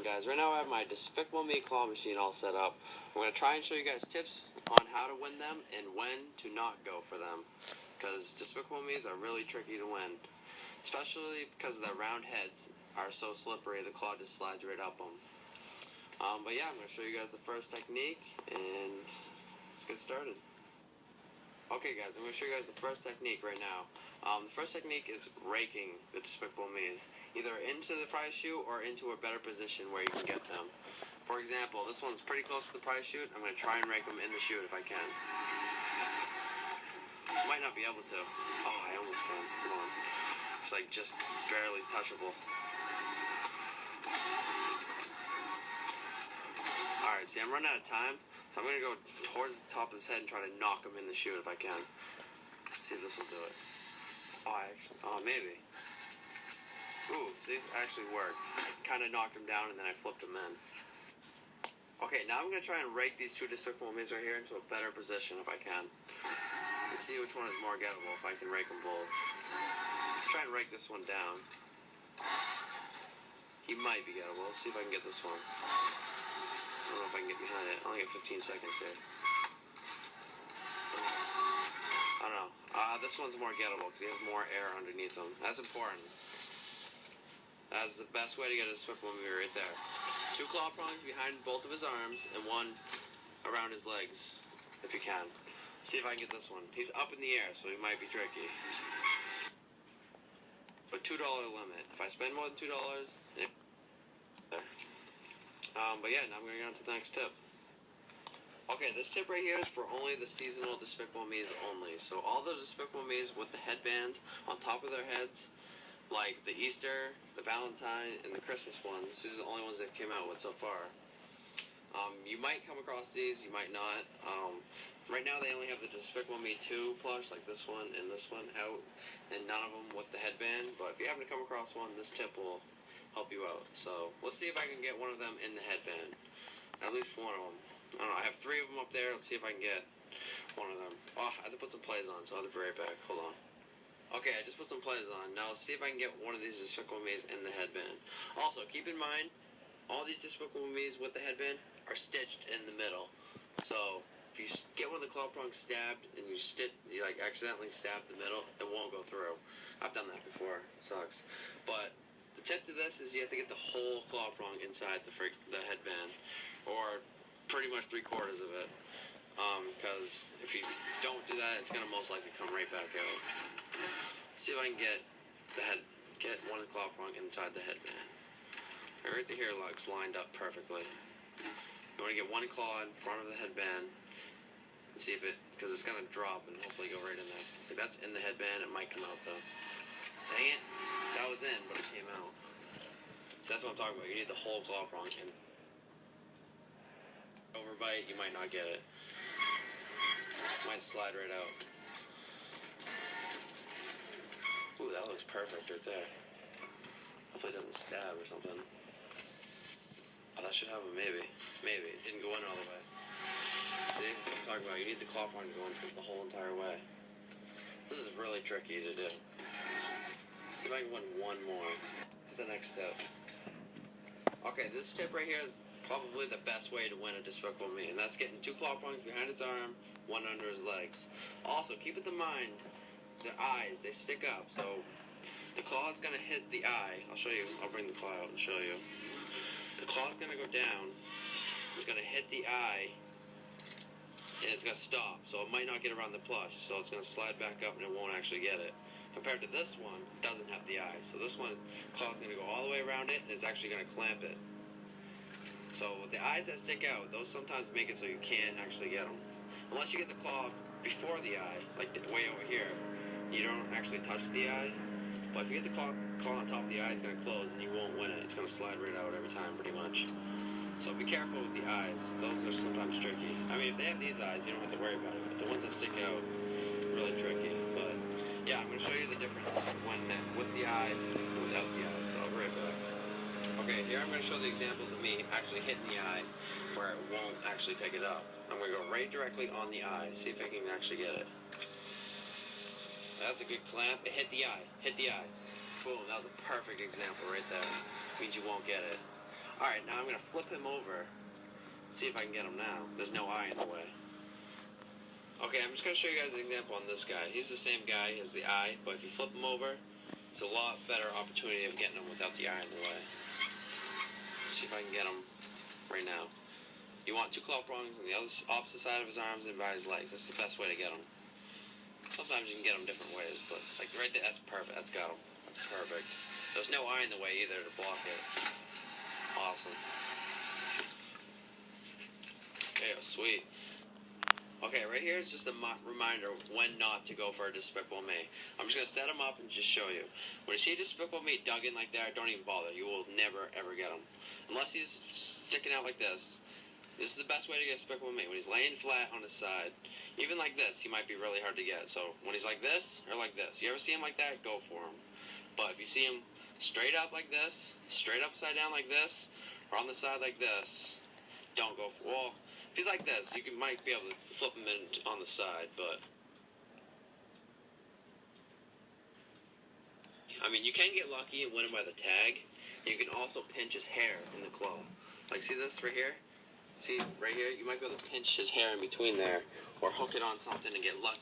Guys, right now I have my Despicable Me claw machine all set up. I'm going to try and show you guys tips on how to win them and when to not go for them, because Despicable Me's are really tricky to win, especially because their round heads are so slippery the claw just slides right up them. But yeah, I'm going to show you guys the first technique and let's get started. Okay guys, I'm going to show you guys the first technique right now. The first technique is raking the Despicable Me's, either into the prize chute or into a better position where you can get them. For example, this one's pretty close to the prize chute. I'm going to try and rake them in the chute if I can. Might not be able to. Oh, I almost can. Come on. It's like just barely touchable. Alright, see, I'm running out of time, so I'm going to go towards the top of his head and try to knock him in the chute if I can. See if this will do it. Oh, maybe. Ooh, see, it actually worked. I kind of knocked him down and then I flipped him in. Okay, now I'm going to try and rake these two Despicable Me's right here into a better position if I can. Let's see which one is more gettable if I can rake them both. Let's try and rake this one down. He might be gettable. Let's see if I can get this one. I don't know if I can get behind it. I only got 15 seconds here. I don't know. This one's more gettable because he has more air underneath him. That's important. That's the best way to get a Despicable Me right there. 2 claw prongs behind both of his arms and 1 around his legs, if you can. See if I can get this one. He's up in the air, so he might be tricky. But $2 limit. If I spend more than $2, but yeah, now I'm going to get on to the next tip. Okay, this tip right here is for only the seasonal Despicable Me's only. So all the Despicable Me's with the headbands on top of their heads, like the Easter, the Valentine, and the Christmas ones, these are the only ones they've came out with so far. You might come across these, you might not. Right now they only have the Despicable Me 2 plush, like this one and this one out, and none of them with the headband. But if you happen to come across one, this tip will help you out. So let's see if I can get one of them in the headband. At least one of them. I don't know, I have 3 of them up there. Let's see if I can get one of them. Oh, I have to put some plays on, so I'll have to be right back. Hold on. Okay, I just put some plays on. Now let's see if I can get one of these Despicable Me's in the headband. Also, keep in mind, all these Despicable Me's with the headband are stitched in the middle. So if you get one of the claw prongs stabbed and you like accidentally stab the middle, it won't go through. I've done that before. It sucks. But the tip to this is you have to get the whole claw prong inside the headband, or pretty much 3/4 of it. Because if you don't do that, it's gonna most likely come right back out. See if I can get one of the claw prong inside the headband. Right to here, legs lined up perfectly. You want to get one claw in front of the headband and see if because it's gonna drop and hopefully go right in there. If that's in the headband, it might come out though. Dang it, that was in, but it came out. So that's what I'm talking about. You need the whole claw prong in. Overbite, you might not get it. Might slide right out. Ooh, that looks perfect right there. Hopefully it doesn't stab or something. Oh, that should have a maybe. Maybe. It didn't go in all the way. See? What I'm talking about. You need the claw prong to go in the whole entire way. This is really tricky to do. See if I can win one more. To the next step. Okay, this tip right here is probably the best way to win a Despicable Me, and that's getting 2 claw prongs behind his arm, 1 under his legs. Also, keep it in mind, the eyes, they stick up, so the claw is going to hit the eye. I'll show you. I'll bring the claw out and show you. The claw is going to go down, it's going to hit the eye, and it's going to stop, so it might not get around the plush, so it's going to slide back up and it won't actually get it. Compared to this one, it doesn't have the eye, so this one, claw is going to go all the way around it, and it's actually going to clamp it. So with the eyes that stick out, those sometimes make it so you can't actually get them. Unless you get the claw before the eye, like way over here, you don't actually touch the eye. But if you get the claw on top of the eye, it's going to close and you won't win it. It's going to slide right out every time pretty much. So be careful with the eyes. Those are sometimes tricky. I mean, if they have these eyes, you don't have to worry about it. But the ones that stick out, really tricky. But yeah, I'm going to show you the difference when with the eye and without the eye. So I'll be right back. Okay, here I'm going to show the examples of me actually hitting the eye where it won't actually pick it up. I'm going to go right directly on the eye, see if I can actually get it. That's a good clamp. It hit the eye. Hit the eye. Boom, that was a perfect example right there. Means you won't get it. Alright, now I'm going to flip him over. See if I can get him now. There's no eye in the way. Okay, I'm just going to show you guys an example on this guy. He's the same guy, he has the eye, but if you flip him over, there's a lot better opportunity of getting him without the eye in the way. See if I can get him right now. You want 2 claw prongs on the opposite side of his arms and by his legs. That's the best way to get him. Sometimes you can get him different ways, but like right there, that's perfect. That's got him. That's perfect. There's no eye in the way either to block it. Awesome. Okay, sweet. Okay, right here is just a reminder of when not to go for a Despicable Me. I'm just going to set him up and just show you. When you see a Despicable Me dug in like that, don't even bother. You will never, ever get him. Unless he's sticking out like this. This is the best way to get Despicable Me. When he's laying flat on his side, even like this, he might be really hard to get. So when he's like this or like this, you ever see him like that, go for him. But if you see him straight up like this, straight upside down like this, or on the side like this, don't go for. Well, if he's like this, you might be able to flip him in on the side, but I mean, you can get lucky and win him by the tag. You can also pinch his hair in the claw. Like, see this right here? See, right here? You might be able to pinch his hair in between there, or hook it on something and get lucky.